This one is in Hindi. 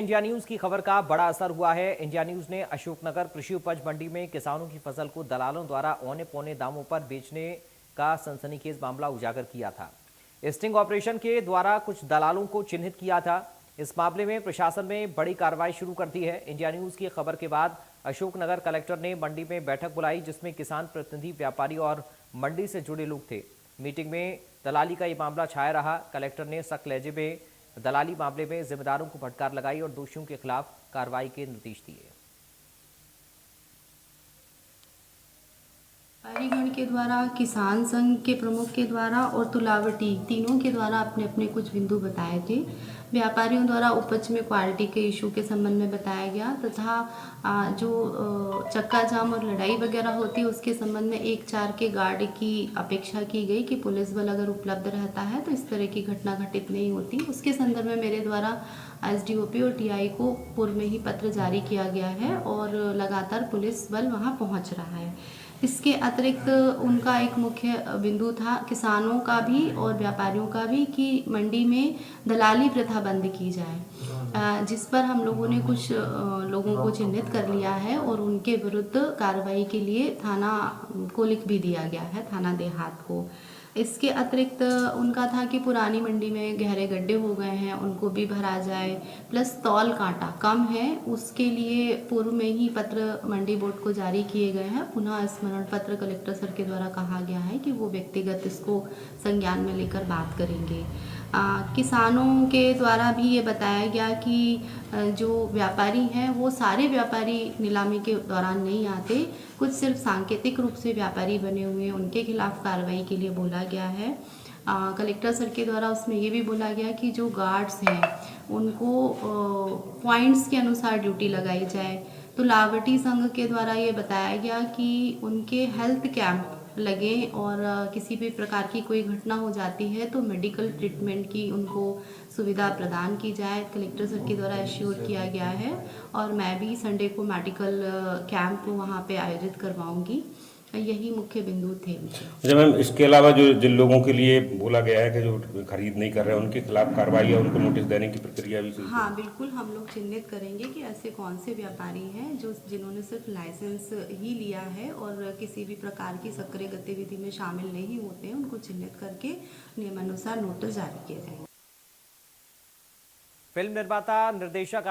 इंडिया न्यूज की खबर का बड़ा असर हुआ है। इंडिया न्यूज ने अशोकनगर कृषि उपज मंडी में किसानों की फसल को दलालों द्वारा औने पौने दामों पर बेचने का सनसनीखेज मामला उजागर किया था। स्टिंग ऑपरेशन के द्वारा कुछ दलालों को चिन्हित किया था। इस मामले में प्रशासन ने बड़ी कार्रवाई शुरू कर दी है। इंडिया न्यूज की खबर के बाद अशोकनगर कलेक्टर ने मंडी में बैठक बुलाई, जिसमें किसान प्रतिनिधि, व्यापारी और मंडी से जुड़े लोग थे। मीटिंग में दलाली का ये मामला छाया रहा। कलेक्टर ने सख्त लहजे में दलाली मामले में जिम्मेदारों को फटकार लगाई और दोषियों के खिलाफ कार्रवाई के निर्देश दिए। व्यापारीगण के द्वारा, किसान संघ के प्रमुख के द्वारा और तुलावटी तीनों के द्वारा अपने अपने कुछ बिंदु बताए थे। व्यापारियों द्वारा उपज में क्वालिटी के इशू के संबंध में बताया गया तथा जो चक्का जाम और लड़ाई वगैरह होती है उसके संबंध में 1-4 के गार्ड की अपेक्षा की गई कि पुलिस बल अगर उपलब्ध रहता है तो इस तरह की घटना घटित नहीं होती। उसके संदर्भ में मेरे द्वारा एसडीओपी और टीआई को पूर्व में ही पत्र जारी किया गया है और लगातार पुलिस बल वहां पहुंच रहा है। इसके अतिरिक्त उनका एक मुख्य बिंदु था किसानों का भी और व्यापारियों का भी कि मंडी में दलाली प्रथा बंद की जाए, जिस पर हम लोगों ने कुछ लोगों को चिन्हित कर लिया है और उनके विरुद्ध कार्रवाई के लिए थाना को लिख भी दिया गया है, थाना देहात को। इसके अतिरिक्त उनका था कि पुरानी मंडी में गहरे गड्ढे हो गए हैं, उनको भी भरा जाए, प्लस तौल कांटा कम है, उसके लिए पूर्व में ही पत्र मंडी बोर्ड को जारी किए गए हैं। पुनः स्मरण पत्र कलेक्टर सर के द्वारा कहा गया है कि वो व्यक्तिगत इसको संज्ञान में लेकर बात करेंगे। किसानों के द्वारा भी ये बताया गया कि जो व्यापारी हैं वो सारे व्यापारी नीलामी के दौरान नहीं आते, कुछ सिर्फ सांकेतिक रूप से व्यापारी बने हुए हैं, उनके खिलाफ कार्रवाई के लिए बोला गया है। कलेक्टर सर के द्वारा उसमें ये भी बोला गया कि जो गार्ड्स हैं उनको पॉइंट्स के अनुसार ड्यूटी लगाई जाए। तो लावटी संघ के द्वारा ये बताया गया कि उनके हेल्थ कैंप लगे और किसी भी प्रकार की कोई घटना हो जाती है तो मेडिकल ट्रीटमेंट की उनको सुविधा प्रदान की जाए। कलेक्टर सर के द्वारा एश्योर किया गया है और मैं भी संडे को मेडिकल कैंप वहाँ पे आयोजित करवाऊंगी। यही मुख्य बिंदु थे। अच्छा मैम, इसके अलावा जो जिन लोगों के लिए बोला गया है कि जो खरीद नहीं कर रहे हैं उनके खिलाफ कार्रवाई या उनको नोटिस देने की प्रक्रिया भी शुरू हाँ बिल्कुल, हम लोग चिन्हित करेंगे कि ऐसे कौन से व्यापारी हैं जो जिन्होंने सिर्फ लाइसेंस ही लिया है और किसी भी प्रकार की सक्रिय गतिविधि में शामिल नहीं होते हैं, उनको चिन्हित करके नियमानुसार नोटिस जारी किए जाएंगे। फिल्म निर्माता निर्देशक